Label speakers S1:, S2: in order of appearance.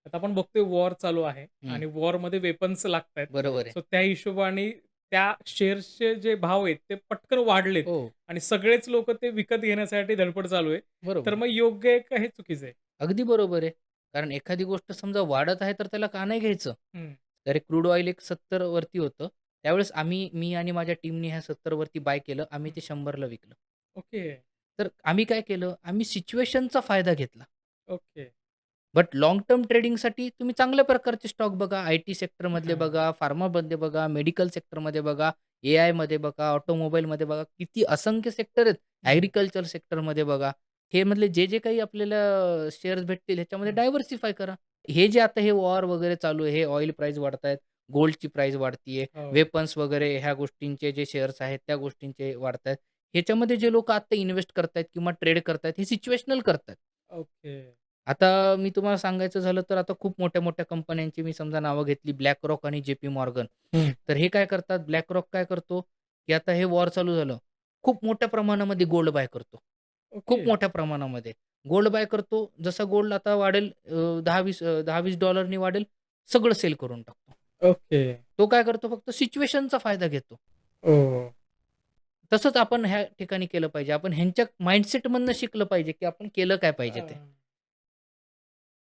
S1: आता आपण बघतोय वॉर चालू आहे
S2: हं,
S1: आणि वॉरमध्ये वेपन्स लागतायत.
S2: बरोबर आहे.
S1: सो त्या हिशोबाने त्या शेअर्सचे जे भाव आहेत ते पटकन वाढलेत
S2: हो,
S1: आणि सगळेच लोकं ते विकत घेण्यासाठी धडपड चालू आहे. तर
S2: बरोबर आहे.
S1: मग योग्य आहे का हे चुकीचं आहे?
S2: अगदी बरोबर आहे. कारण एखादी गोष्ट समजा वाढत आहे, तर त्याला का नाही घ्यायचं?
S1: हं.
S2: तर क्रूड ऑइल एक 70 वरती होतं. त्यावेळेस मी आणि माझ्या टीमने ह्या 70 वरती बाय केलं. आम्ही
S1: हं.
S2: ते 100 ला विकलं.
S1: ओके,
S2: तर आम्ही काय केलं, आम्ही सिच्युएशनचा फायदा घेतला.
S1: ओके.
S2: बट लाँग टर्म ट्रेडिंगसाठी तुम्ही चांगल्या प्रकारचे स्टॉक बघा. आय-टी सेक्टरमधले
S1: हां.
S2: बघा, फार्मामध्ये बघा, मेडिकल सेक्टरमध्ये बघा, एआयमध्ये बघा, ऑटोमोबाईलमध्ये बघा. किती असंख्य सेक्टर आहेत.
S1: हं,
S2: ॲग्रीकल्चर सेक्टरमध्ये बघा. हे मधले जे काही आपल्याला शेअर्स भेटतील ह्याच्यामध्ये
S1: हं.
S2: डायव्हर्सिफाय करा. हे जे आता हे वॉर वगैरे चालू आहे, हे ऑइल प्राईस वाढतायत, गोल्डची प्राईस वाढतीये,
S1: हो.
S2: वेपन्स वगैरे ह्या गोष्टींचे जे शेअर्स आहेत, त्या गोष्टींचे वाढतायत. ह्याच्यामध्ये जे लोकं आता इन्व्हेस्ट करतायत किंवा ट्रेड करतायत, हे सिच्युएशनल करतायत.
S1: ओके.
S2: आता मी तुम्हाला सांगायचं झालं तर आता खूप मोठ्या-मोठ्या कंपन्यांची मी समजा नावं घेतली BlackRock आणि JP Morgan.
S1: हं.
S2: तर हे काय करतात BlackRock काय करतो, की आता हे वॉर चालू झालं. खूप मोठ्या प्रमाणामध्ये गोल्ड बाय करतो.
S1: ओके.
S2: खूप मोठ्या प्रमाणामध्ये. गोल्ड बाय करतो. जसा गोल्ड आता वाढेल 10-20 नी वाढेल, सगळं सेल करून टाकतो.
S1: ओके.
S2: तो काय करतो फक्त सिच्युएशनचा फायदा घेतो.
S1: ओह!
S2: तसंच आपण ह्या ठिकाणी केलं पाहिजे. आपण ह्यांच्या माइंडसेटमधनं शिकलं पाहिजे, की आपण केलं काय पाहिजे
S1: अ,
S2: ते.